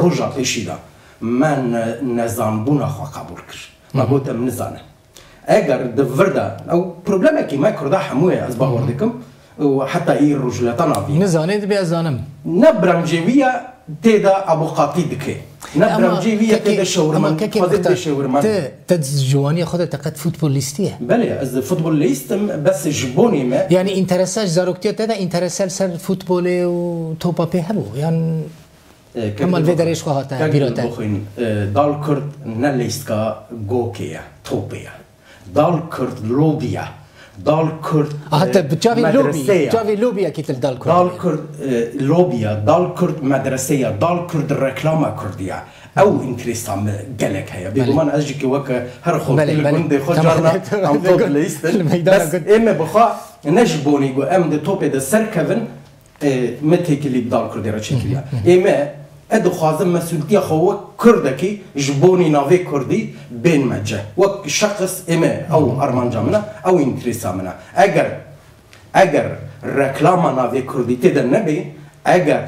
روجا پیشیدا من نزانبونا خوا قبول کرد ما گوتم نزانه اگر دورده او پروبلمه که ما کرده همویه از باور دکم و حتی این رجلتا نابی نزانه دبی ازانم نبرمجویه تیدا ابو قاطی دکه نبرمجویه تیدا شورمن خودت شورمن تجوانی خودت تقد فوتبولیستیه بله از فوتبولیستم بس جبونی ما يعني انترساش زاروكتير تدا انترسال سر فوتبول و توبا به هبو يعني كما الفيدريش خواهتا بيروتا دال كرد نليسكا غوكيا توبيا دال كرد لوبيا دال كرد حتى جافي لوبيا كيت دال كرد دال كرد لوبيا دال كرد مدرسية دال كرد ركلامة كردية او انتريسام قالك هيا بيقومان اجيك وكا هر خود اللي خود جارنا عم توب ليستن بس اما بخا نجبوني جو ام دي توبي ده سركفن متى كلي دال كرد راشيكيا اما ادو خازم مسؤولية خو كردكي جبوني نافي كردي بين مجه وك شخص اما او ارمانجا منا او انتريسا منا اگر ركلاما نافي كردي تدا نبي اگر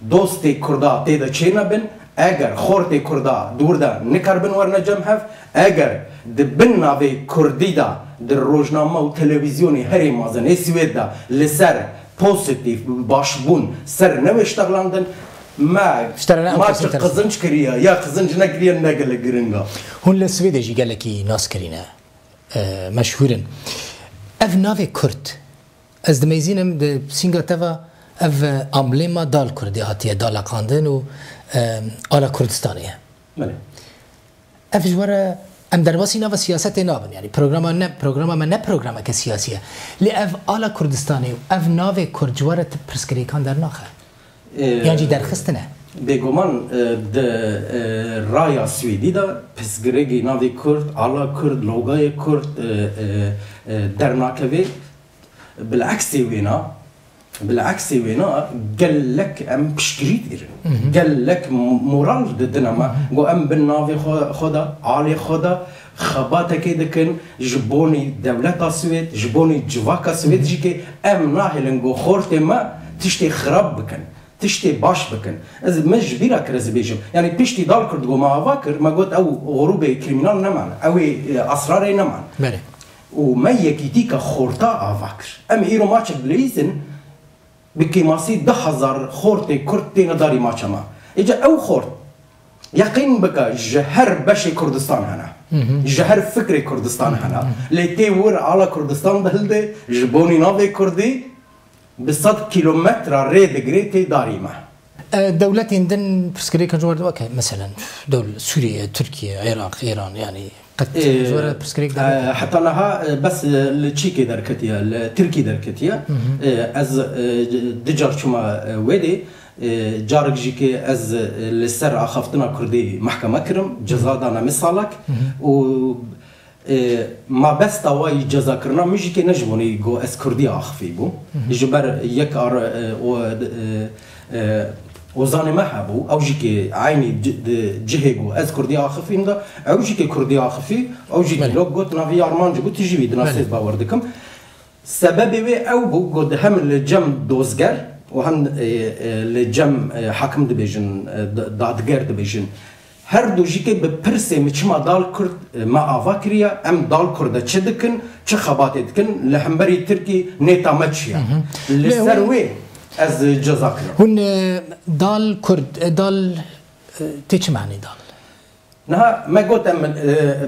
دوستي كردا تدا چينا بن اگر خورتي كردا دوردا نكربن ورنا جمهف اگر دبن نافي كردي دا در روجنامه و تلفزيوني هري مازن سويد دا لسر بوزيتيف باشبون سر نوشتغلاندن ما قزنج كريا يا قزنج نكريا نقل جرينجا هون السويد يجي قال لك ناس كرينا مشهورا اف نافي كرد از دميزينم د سينغاتافا اف امبليما دال كردي هاتيه دال قاندن و على كردستانيه بله اف جواره ام درباسي ناف سياسه نابن يعني برنامج ما نه برنامج كسياسيه لاف على كردستاني اف نافي كرد جواره برسكري كان در ناخه يعني درخستنه بگمان د رایا سویدی دا پسگرگی ناوی کرد على کرد لوگای کرد درناکوی بالعكس وينا قال لك ام بشكريت قال لك مورال ددنا جو ام بالنافي خدا علي خدا خباتا كده كان جبوني دولة سويد جبوني جواكا سويد جيكي ام ناهلن جو خورتي ما تشتي خراب بكن تشتي باش بكن از مش بيرا كرز بيجم يعني بيشتي دال كرد جو ما فاكر ما قلت او غروبي كريمنال نمان او اسرار نمان بله وما يكيتيكا خورتا افاكر ام ايرو ماتش بليزن بكيماسي 10,000 خورتي كرتي نداري ماتش ما اجا او خورت يقين بك جهر بشي كردستان هنا جهر فكري كردستان هنا ليتي ور على كردستان دهلدي جبوني نافي كردي بصد كيلومتر ريد جريتي داري ما دولة عندن برسكري كجوار اوكي مثلا دولة سوريا تركيا العراق ايران يعني قد جوار برسكري حتى لها بس التشيكي دركتيا التركي دركتيا از دجار شما ويدي جارك جيكي از لسر اخفتنا كردي محكمة كرم جزا دانا مثالك و ما بس تواي جزا كرنا مش كي نجبوني جو اس كردي اخفي بو جبر يك ار وزاني ما حبو او جيكي عيني جهيجو از كردي اخفي مدا او جيكي كردي اخفي او جيكي لو قلت نافي ارمان جبت تجي بيدنا سيد باوردكم سببي او بو قد هم الجم دوزجر وهم الجم حكم دبيجن دادجر دبيجن هر دو جيكي بپرسي مچما دال كرد ما آفاكريا ام دال كرد چه دكن چه خبات دكن لحنبري تركي نيتا مچيا لسروي از جزاكرا هون دال كرد دال تيچ معني دال نها ما قلت ام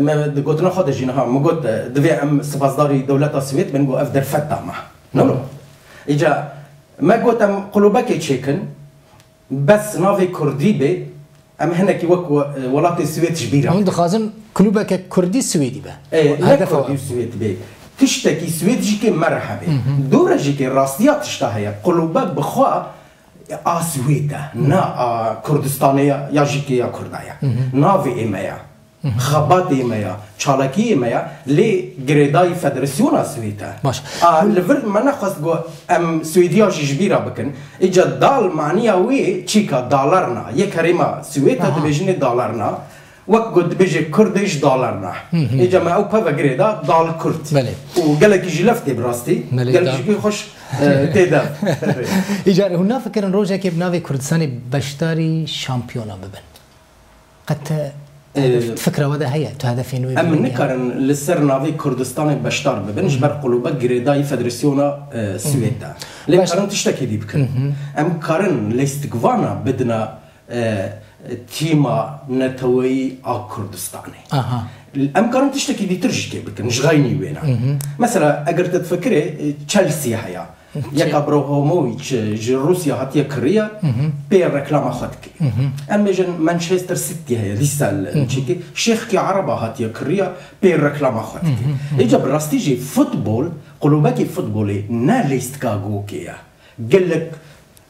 ما قلتنا خود جينها ما قلت دوي ام سفازداري دولة السويد بنقو افدر فتا ما نو اجا ما قلت ام قلوبك تشيكن بس نافي كردي بي ام هنا كي وك ولات السويد كبيره هم دخازن كلوبك كردي سويدي به هذا كردي السويد به تشتكي سويد جيكي مرحبا دورة جيكي راستيات تشتهي قلوبك بخوا سويدا نا كردستانية يا جيكي يا كردايا نافي إيمايا خبات إيمايا شالكي إيمايا لي جريداي فدراسيونا سويدا ماشي لفرد ما نخص جو ام سويديا جبيرة بكن اجا دال معنيها وي تشيكا دولارنا يكريما سويدا دبيجني دولارنا وقد بيجي كرديش دولارنا اجا ما او بابا جريدا دال كرد وقال لك يجي لفتي براستي قال لك يجي خوش تيدا اجا هنا فكرن روجا كيف نافي كردستاني بشتاري شامبيونا ببن قد فكرة وده هي هذا فين أم نكرن لسر نافي كردستان بشتار ببنش بر قلوبة جريداي فدرسيونا سويدا ليه كارن تشتكي دي بكن أم كارن ليستقوانا بدنا تيما نتوي كردستاني أم كارن تشتكي دي ترجي بكن مش غايني وينا مثلا أقدر تفكري تشيلسي هيا يك ابراهاموفيتش جي روسيا هاتيه كريا بي ريكلاما خدكي اما جن مانشستر سيتي هي دي سال نشيكي شيخ كي عربه هاتيه كريا بي ريكلاما خدكي اجا براستيجي فوتبول قلوبكي فوتبولي ناليست كاغوكيا قال لك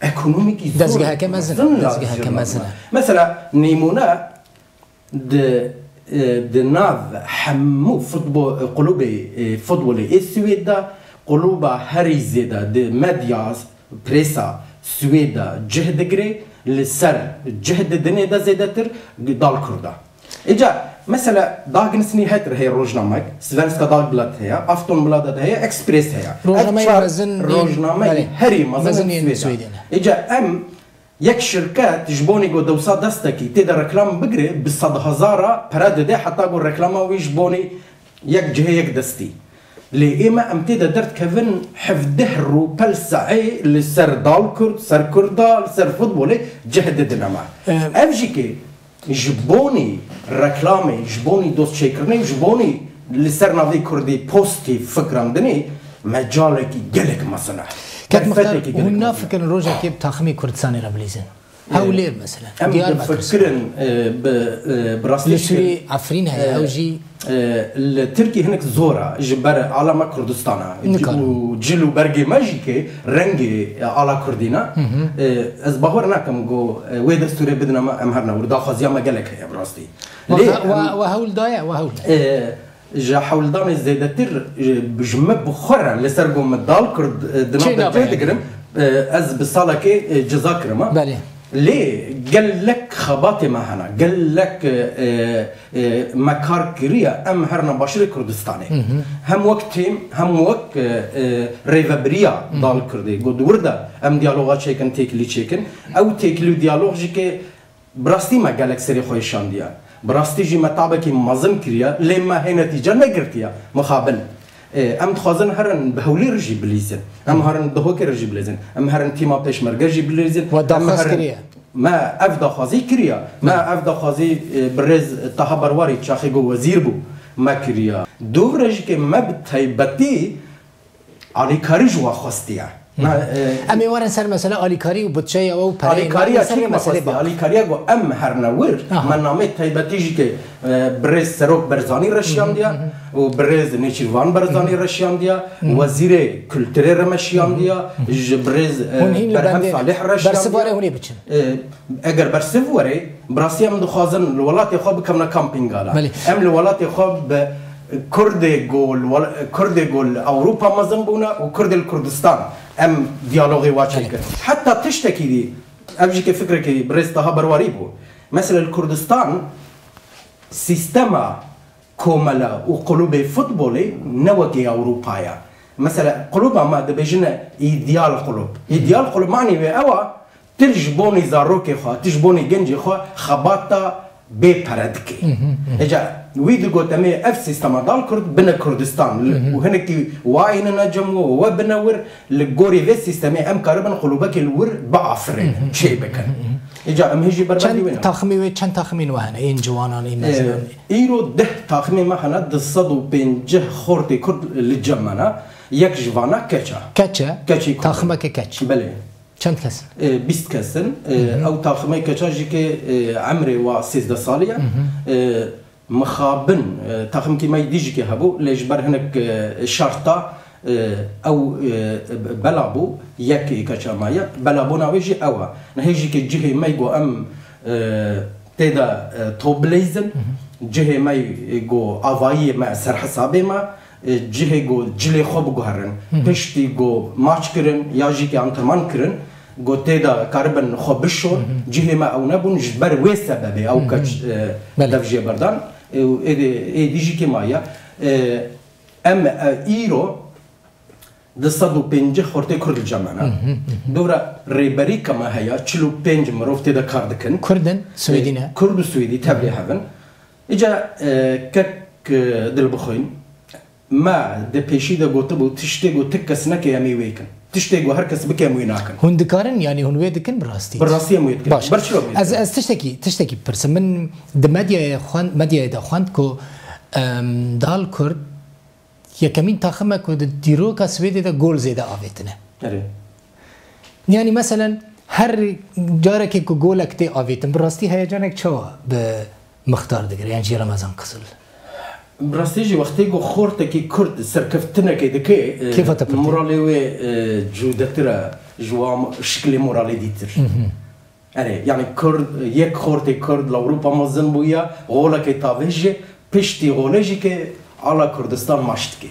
ايكونوميكي دزغها كمزنا مثلا نيمونا د ناف حمو فوتبول قلوبي فوتبولي السويدا قلوبا هري زيدا دي مدياز بريسا سويدا جهد جري لسر جهد دنيا دا زيدتر دال كردا اجا مثلا داغنسني هاتر هي روجنامك سفنسكا دال بلاد هي افتون بلاد هي اكسبريس هي روجنامك هري مازن سويدا اجا ام يك شركات جبوني جو دوسا دستكي تقدر ركلام بقري بالصد هزارة براد دي حتى قول ركلامه ويجبوني يك جهه يك دستي لي إما أمتدى درت كفن حفظهرو بالسعي لسر دال كرد سر كردا سر فوتبولي جهد دنما أفجيكي جبوني ركلامي جبوني دوست شيكرني جبوني لسر نافي كردي بوستي فكرام دني مجالك جلك مثلا كانت مختار هنا فكر روجا كيب تاخمي كردستاني رابليزن هاولير مثلا ديار بفكرن براسلي عفرين هاي اوجي التركي هناك زورا جبر على كردستان وجلو برجي ماجيكي رنجي على كردينا از باورنا كم جو ويد استوري بدنا امهرنا وردا خازيا ما قالك يا براستي وهول ضايع وهول جا حول داني زيدتر بجمب بخرا لسرقو مدال كرد دنا بجدقرم از بصالكي جزاكرما بالي ليه قال لك خباتي ما هنا قال لك مكار كريا ام هرنا باشر كردستاني هم وقتهم هم وقت ريفابريا دال كردي قد وردا ام ديالوغات شيكن تيكلي شيكن او تيكلي ديالوغ جيكي براستي ما قال لك سري خويشان ديا براستي جي متابكي مازن كريا لما هي نتيجه نقرتيا مخابن ام تخازن هرن بهولي رجي بليزن ام هرن دهوكي رجي بليزن ام هرن تيما بتش مرجي بليزن ما افدا خازي كريا ما افدا خازي برز تهبرواري تشاخي جو وزير بو ما كريا دورج كي ما بتايبتي علي كارج واخستيا امي ورن سر مثلا اليكاري وبتشيا او اليكاري سر مثلا اليكاري جو ام هرنور من نامه تايبتي كي برز سروك برزاني رشيان ديا وبرز نيشيوان برزاني رشيان ديا وزير كولتور رمشيان ديا برز برهم صالح رشيان برسفوري هوني بتشن اگر برسفوري براسي ام دخازن الولات خو بكمنا كامبينغ على ام الولات خو كردي جول اوروبا مازنبونا وكرد الكردستان ام ديالوغي واشيك حتى تشتكي دي ابجيك فكرك برز تهبر وريبو مثلا الكردستان سيستما كوملا وقلوب فوتبولي نوكي اوروبايا مثلا قلوب ما دبجنا ايديال قلوب معني اوا ترجبوني زاروكي خو تجبوني جنجي خو خباطه ببردكي اجا ويدو قوتامي اف سيستما دال كرد بنا كردستان وهنكي واين نجمو وبنور لغوري في سيستمي ام كاربن قلوبك الور بعفرين شي بكن اجا ام هيجي بربادي وين تخمي كان تخمين وهنا ان جوانا مثلا ايرو ده تخمين ما هنا دصدو بين جه خورتي كرد للجمانا يك جوانا كاتشا تخمك كاتش بلي چند کس؟ 20 کسن او تاخمه کچاجی که عمره و 13 سالیه مخابن تاخم کی مای دیجی که هبو لجبر هنک شرطه او بلابو یک کچا مایا بلابو نویجی اوه نهیجی که جهه مای گو ام تدا توبلیزن جهه مای گو آوایی ما سر حسابه ما جهه گو جلی خوب گهرن پشتی گو ماچ کرن یا جی که انترمان کرن گو تدا کاربن خوبشو جهه ما او نبون جبر وی سببه او کچ دفجه بردان ای دیجی که مایا ام ایرو دستادو پنج خورده کرد جمعنا دورا ریبری کما هیا 45 مروف تیدا کار دکن کردن سویدینه کرد و سویدی تبلی هفن ایجا کک دل بخوین ما ده پیشی ده گوته بود تشتی گو تک کس نکه یمی ویکن تشتی گو هر کس بکه موی ناکن هون دکارن یعنی هون وی دکن براستی براستی موی دکن باش از تشتکی پرسم من ده مدیا دا خواند که دال کرد یکمین تاخمه که ده دیروکا سویدی ده گول زیده آویتنه یعنی مثلا هر جاره که گولک تی آویتن براستی هیجانک چوا به مختار دگر یعنی جی رمضان قسل براستيجي وقتيجو خورتكي كرد سركفتنا كيدكي كيف تبرتي؟ مورالي جودترا جوام شكل مورالي ديتر يعني كرد يك خورتي كرد لأوروبا مزن بويا غولا كي تافيجي بشتي غوليجي كي على كردستان ماشتكي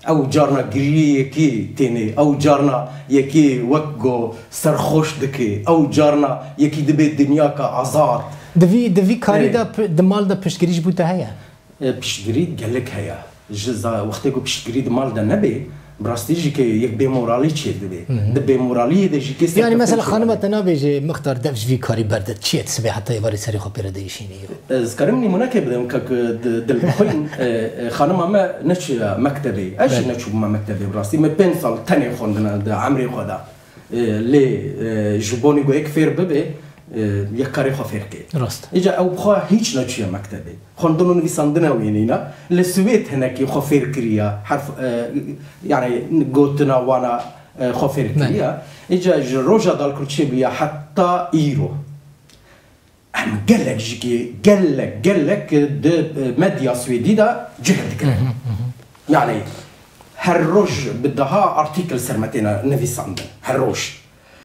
او جارنا گریه یکی تینه او جارنا یکی وقگو سرخوش دکی او جارنا یکی دبی دنیا کا آزاد دوی کاری دا دمال دا پشتگریش بوده هیا پشتگیری گلک هیا جزا وقتی کو پشتگیری دمال دا نبی براستیجی که یک بیمورالی چیه دبی ده بیمورالی ده جی کسی یعنی مثلا خانم تنابیجی مختار دفش وی کاری برده چیه تسبی حتی یواری سری خو پیرده ایشینی ذکرم نیمونه که بدم که دل بخوین خانم اما نچ مکتبی اش نچوب ما مکتبی براستی من 5 سال تنی خوندن ده عمری خدا لی جبونی گو یک فیر ببی یک کاری خفیر که راست ایجا او بخواه هیچ نچیه مکتبی خوندن و نویسندن وینینا لسویت هنکی خفیر کریا حرف يعني قوتنا وانا خفیر کریا ایجا روجا دال کرچی بیا حتی ایرو ام قالك جيكي قالك ده مديا سويدي دا جهد كده يعني هالروج بدها ارتيكل سرمتنا نويسندن هالروج